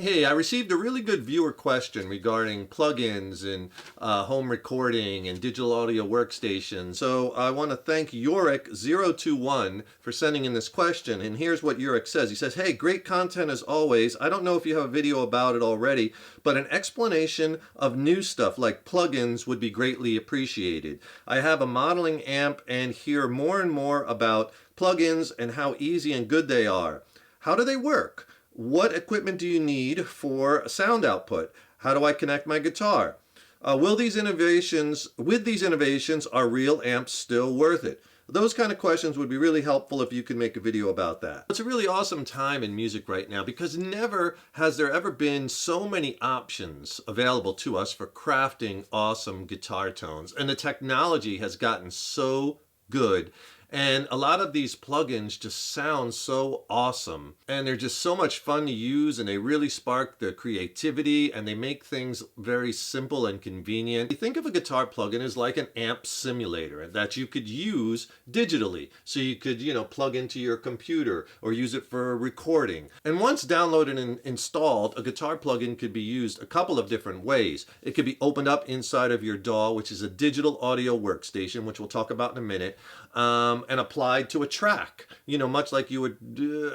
Hey, I received a really good viewer question regarding plugins and home recording and digital audio workstations. So I want to thank Yorick021 for sending in this question. And here's what Yorick says. He says, hey, great content as always. I don't know if you have a video about it already, but an explanation of new stuff like plugins would be greatly appreciated. I have a modeling amp and hear more and more about plugins and how easy and good they are. How do they work? What equipment do you need for sound output? How do I connect my guitar? With these innovations, are real amps still worth it? Those kind of questions would be really helpful if you could make a video about that. It's a really awesome time in music right now because never has there ever been so many options available to us for crafting awesome guitar tones. And the technology has gotten so good. And a lot of these plugins just sound so awesome, and they're just so much fun to use, and they really spark the creativity, and they make things very simple and convenient. You think of a guitar plugin as like an amp simulator that you could use digitally. So you could, plug into your computer or use it for recording. And once downloaded and installed, a guitar plugin could be used a couple of different ways. It could be opened up inside of your DAW, which is a digital audio workstation, which we'll talk about in a minute. And applied to a track, much like you would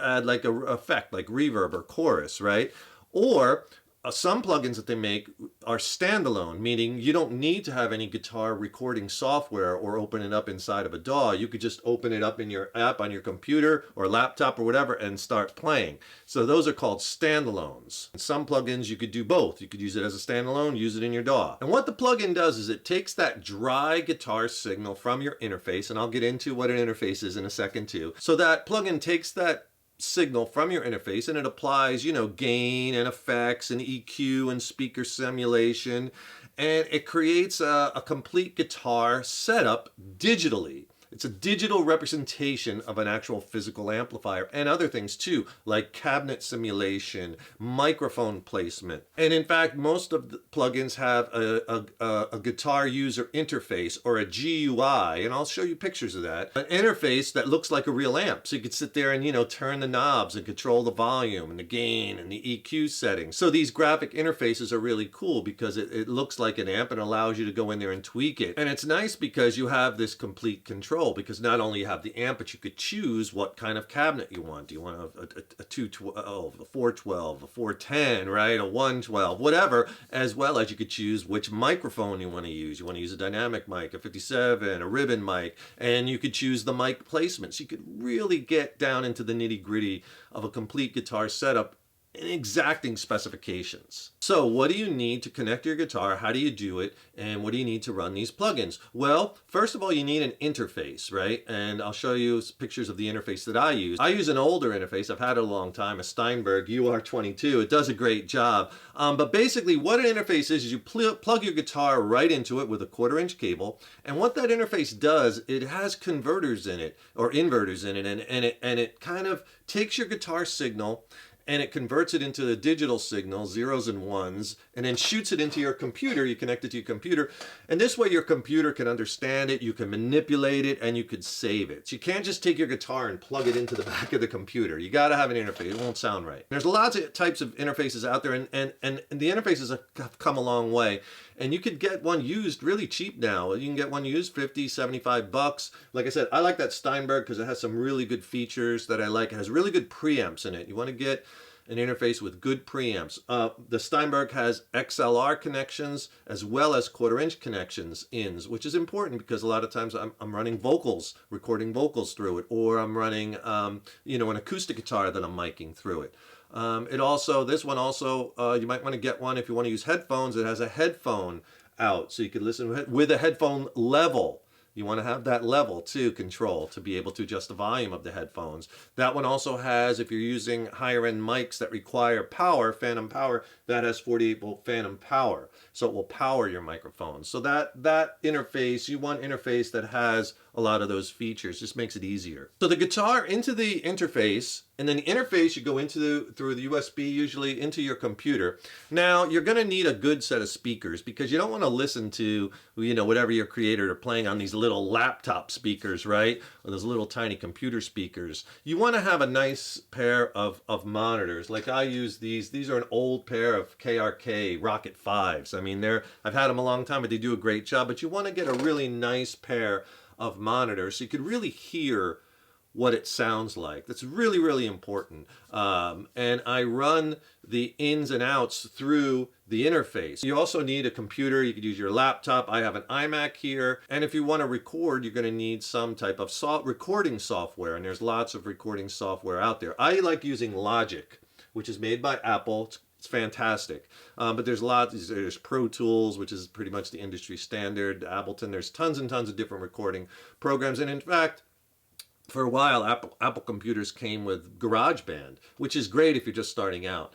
add like a effect like reverb or chorus, right? Or some plugins that they make are standalone, meaning you don't need to have any guitar recording software or open it up inside of a DAW. You could just open it up in your app on your computer or laptop or whatever and start playing. So those are called standalones. And some plugins you could do both. You could use it as a standalone, use it in your DAW. And what the plugin does is it takes that dry guitar signal from your interface, and I'll get into what an interface is in a second too. So that plugin takes that signal from your interface and it applies, gain and effects and EQ and speaker simulation, and it creates a complete guitar setup digitally. It's a digital representation of an actual physical amplifier and other things too, like cabinet simulation, microphone placement. And in fact, most of the plugins have a guitar user interface or a GUI, and I'll show you pictures of that. An interface that looks like a real amp. So you could sit there and, turn the knobs and control the volume and the gain and the EQ settings. So these graphic interfaces are really cool because it looks like an amp and allows you to go in there and tweak it. And it's nice because you have this complete control, because not only you have the amp, but you could choose what kind of cabinet you want. Do you want a 212, a 412, a 410, right? A 112, whatever, as well as you could choose which microphone you want to use. You want to use a dynamic mic, a 57, a ribbon mic, and you could choose the mic placement. So you could really get down into the nitty-gritty of a complete guitar setup and exacting specifications. So what do you need to connect your guitar? How do you do it? And what do you need to run these plugins? Well, first of all, you need an interface, right? And I'll show you pictures of the interface that I use. I use an older interface. I've had it a long time, a Steinberg UR22. It does a great job. But basically what an interface is you plug your guitar right into it with a 1/4-inch cable. And what that interface does, it has converters in it or inverters in it. And it kind of takes your guitar signal and it converts it into the digital signal, zeros and ones, and then shoots it into your computer. You connect it to your computer, and this way your computer can understand it, you can manipulate it, and you could save it. So you can't just take your guitar and plug it into the back of the computer. You got to have an interface. It won't sound right. There's lots of types of interfaces out there, and the interfaces have come a long way. And you could get one used really cheap now. You can get one used $50, $75. Like I said, I like that Steinberg because it has some really good features that I like. It has really good preamps in it. You want to get an interface with good preamps. The Steinberg has XLR connections as well as 1/4-inch connections ins, which is important because a lot of times I'm running vocals, recording vocals through it, or I'm running an acoustic guitar that I'm miking through it. This one also, you might want to get one if you want to use headphones. It has a headphone out, so you can listen with a headphone level. You want to have that level too, control, to be able to adjust the volume of the headphones. That one also has, if you're using higher end mics that require power, phantom power, that has 48-volt phantom power. So it will power your microphone. So that interface, you want interface that has a lot of those features. Just makes it easier. So the guitar into the interface, and then the interface you go into through the USB usually into your computer. Now you're going to need a good set of speakers because you don't want to listen to, you know, whatever your creator are playing on these little laptop speakers, right? Or those little tiny computer speakers. You want to have a nice pair of monitors. Like I use these. These are an old pair of KRK Rocket 5s. I mean, I've had them a long time, but they do a great job. But you want to get a really nice pair of monitors so you could really hear what it sounds like. That's really, really important. And I run the ins and outs through the interface. You also need a computer. You could use your laptop. I have an iMac here. And if you want to record, you're going to need some type of recording software. And there's lots of recording software out there. I like using Logic, which is made by Apple. It's fantastic. But there's lots. There's Pro Tools, which is pretty much the industry standard. Ableton. There's tons and tons of different recording programs. And in fact, for a while, Apple computers came with GarageBand, which is great if you're just starting out.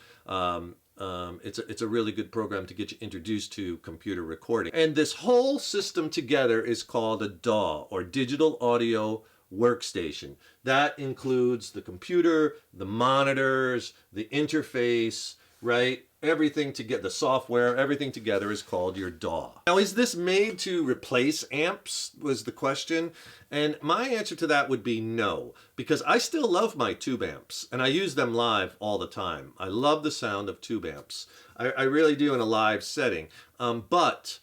It's a really good program to get you introduced to computer recording. And this whole system together is called a DAW, or Digital Audio Workstation. That includes the computer, the monitors, the interface, right? Everything together, the software, everything together is called your DAW. Now, is this made to replace amps, was the question. And my answer to that would be no, because I still love my tube amps and I use them live all the time. I love the sound of tube amps. I really do in a live setting. But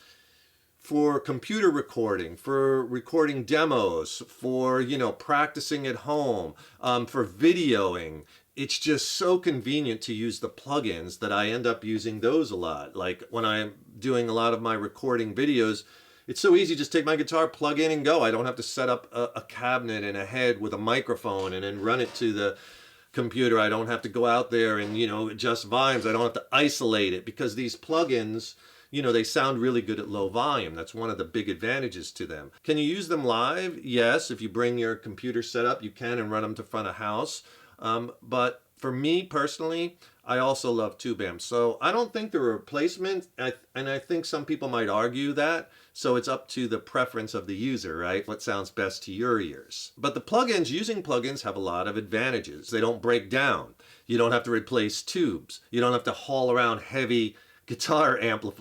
for computer recording, for recording demos, for, you know, practicing at home, for videoing, it's just so convenient to use the plugins that I end up using those a lot. Like when I'm doing a lot of my recording videos, it's so easy, just take my guitar, plug in and go. I don't have to set up a cabinet and a head with a microphone and then run it to the computer. I don't have to go out there and, you know, adjust volumes. I don't have to isolate it because these plugins, you know, they sound really good at low volume. That's one of the big advantages to them. Can you use them live? Yes, if you bring your computer set up, you can, and run them to front of house. But for me personally, I also love tube amps. So I don't think they're a replacement, and I think some people might argue that. So it's up to the preference of the user, right? What sounds best to your ears. But the plugins, using plugins, have a lot of advantages. They don't break down. You don't have to replace tubes. You don't have to haul around heavy guitar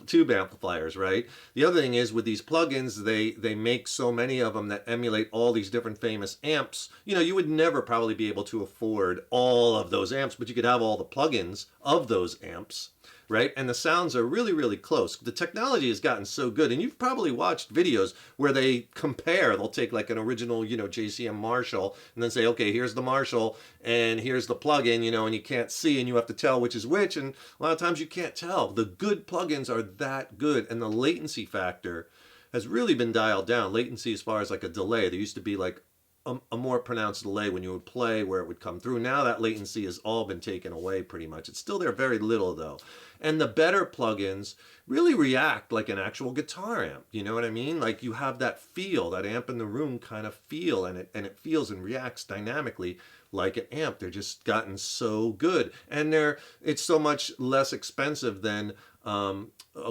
tube amplifiers, right? The other thing is with these plugins, they make so many of them that emulate all these different famous amps. You know, you would never probably be able to afford all of those amps, but you could have all the plugins of those amps, right? And the sounds are really, really close. The technology has gotten so good, and you've probably watched videos where they compare. They'll take like an original, you know, JCM Marshall and then say, okay, here's the Marshall and here's the plugin, you know, and you can't see and you have to tell which is which. And a lot of times you can't tell. The good plugins are that good, and the latency factor has really been dialed down. Latency as far as like a delay. There used to be like a more pronounced delay when you would play where it would come through. Now that latency has all been taken away pretty much. It's still there, very little though. And the better plugins really react like an actual guitar amp. You know what I mean? Like you have that feel, that amp in the room kind of feel, and it feels and reacts dynamically like an amp. They're just gotten so good, and it's so much less expensive than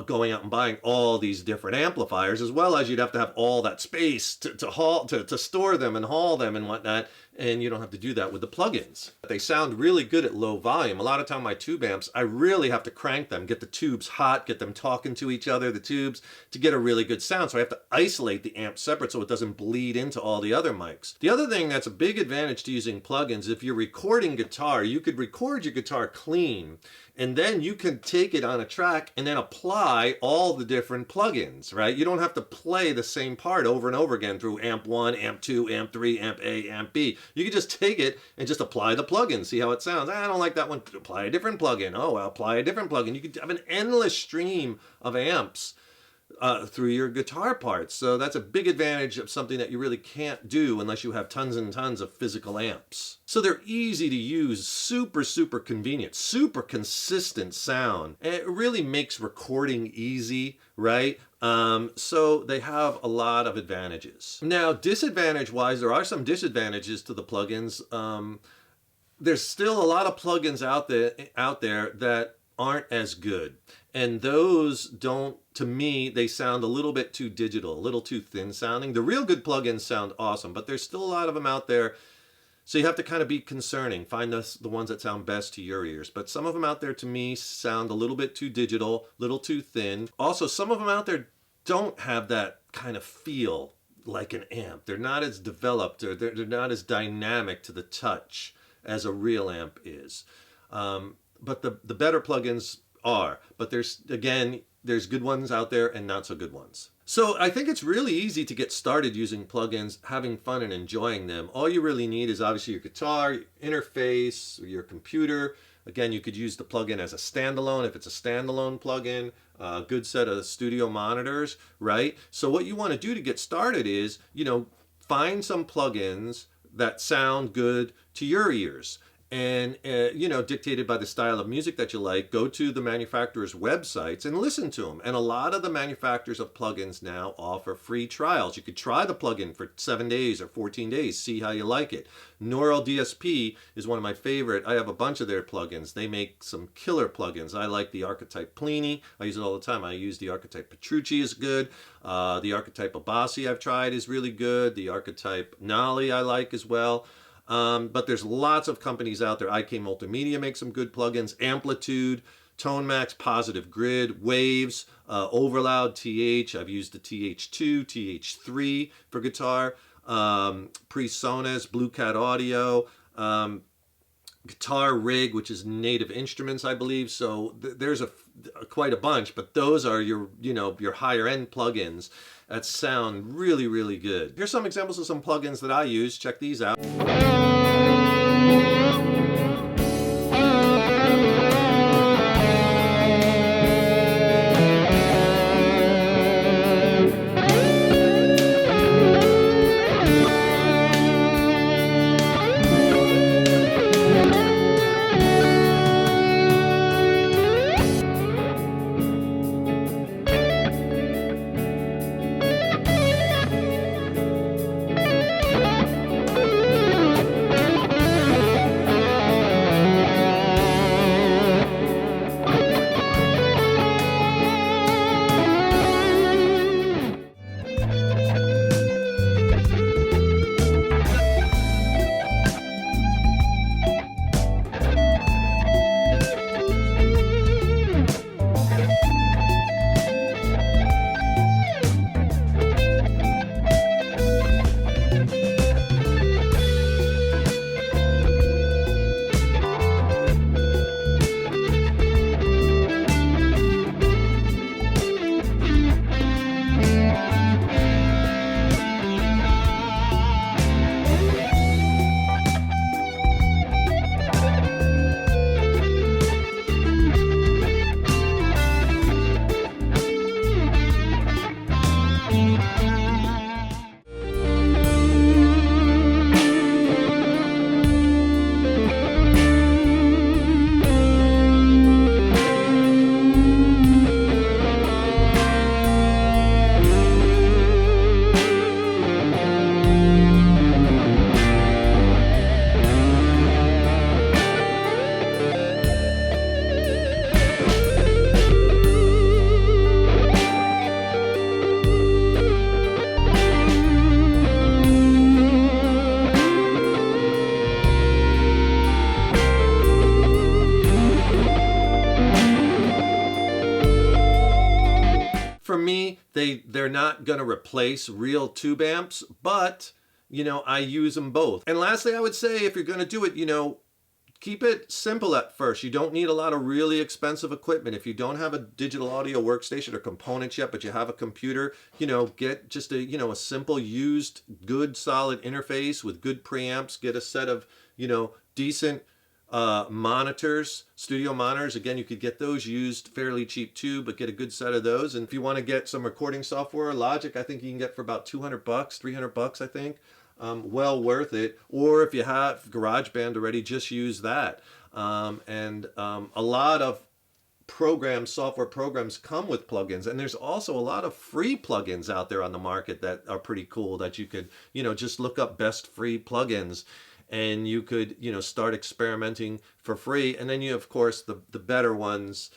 going out and buying all these different amplifiers, as well as you'd have to have all that space to store them and haul them and whatnot, and you don't have to do that with the plugins. They sound really good at low volume. A lot of time my tube amps, I really have to crank them, get the tubes hot, get them talking to each other, the tubes, to get a really good sound. So I have to isolate the amp separate so it doesn't bleed into all the other mics. The other thing that's a big advantage to using plugins, if you're recording guitar, you could record your guitar clean, and then you can take it on a track and then apply all the different plugins, right? You don't have to play the same part over and over again through amp 1, amp 2, amp 3, amp A, amp B. You can just take it and just apply the plugin, see how it sounds. I don't like that one, apply a different plugin. Oh, I'll apply a different plugin. You could have an endless stream of amps through your guitar parts. So that's a big advantage of something that you really can't do unless you have tons and tons of physical amps. So they're easy to use, super, super convenient, super consistent sound. And it really makes recording easy, right? So they have a lot of advantages. Now, disadvantage-wise, there are some disadvantages to the plugins. There's still a lot of plugins out there that aren't as good. And those don't, to me, they sound a little bit too digital, a little too thin sounding. The real good plugins sound awesome, but there's still a lot of them out there. So you have to kind of be concerning. Find the ones that sound best to your ears. But some of them out there, to me, sound a little bit too digital, a little too thin. Also, some of them out there don't have that kind of feel like an amp. They're not as developed, or they're not as dynamic to the touch as a real amp is. But the better plugins are. But there's good ones out there and not so good ones. So I think it's really easy to get started using plugins, having fun and enjoying them. All you really need is obviously your guitar, your interface, or your computer. Again, you could use the plugin as a standalone if it's a standalone plugin, a good set of studio monitors, right? So what you want to do to get started is, find some plugins that sound good to your ears. And, dictated by the style of music that you like, go to the manufacturer's websites and listen to them. And a lot of the manufacturers of plugins now offer free trials. You could try the plugin for 7 days or 14 days, see how you like it. Neural DSP is one of my favorite. I have a bunch of their plugins. They make some killer plugins. I like the Archetype Plini. I use it all the time. I use the Archetype Petrucci is good. The Archetype Abasi I've tried is really good. The Archetype Nali I like as well. But there's lots of companies out there. IK Multimedia makes some good plugins. Amplitude, Tone Max, Positive Grid, Waves, Overloud, TH. I've used the TH2, TH3 for guitar. PreSonus, Blue Cat Audio, Guitar Rig, which is Native Instruments, I believe. So there's quite a bunch, but those are your higher end plugins that sound really, really good. Here's some examples of some plugins that I use. Check these out. For me, they're not going to replace real tube amps, but, I use them both. And lastly, I would say if you're going to do it, keep it simple at first. You don't need a lot of really expensive equipment. If you don't have a digital audio workstation or components yet, but you have a computer, get just a simple used, good, solid interface with good preamps. Get a set of, decent monitors, studio monitors. Again, you could get those used fairly cheap too, but get a good set of those. And if you want to get some recording software, Logic, I think you can get for about $200, $300, I think. Well worth it. Or if you have GarageBand already, just use that. A lot of software programs come with plugins, and there's also a lot of free plugins out there on the market that are pretty cool that you could, just look up best free plugins and you could, you know, start experimenting for free. And then you, of course, the better ones,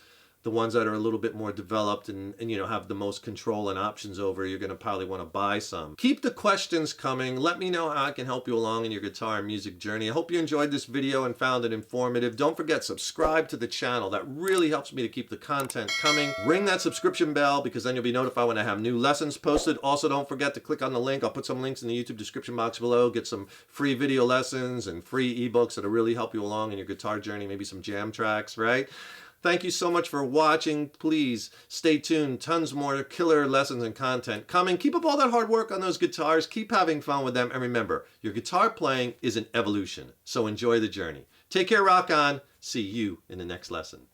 the ones that are a little bit more developed and you know, have the most control and options over, you're going to probably want to buy some. Keep the questions coming. Let me know how I can help you along in your guitar and music journey. I hope you enjoyed this video and found it informative. Don't forget, subscribe to the channel. That really helps me to keep the content coming. Ring that subscription bell, because then you'll be notified when I have new lessons posted. Also, don't forget to click on the link. I'll put some links in the YouTube description box below. Get some free video lessons and free ebooks that'll really help you along in your guitar journey. Maybe some jam tracks, right? Thank you so much for watching. Please stay tuned. Tons more killer lessons and content coming. Keep up all that hard work on those guitars. Keep having fun with them. And remember, your guitar playing is an evolution. So enjoy the journey. Take care, rock on. See you in the next lesson.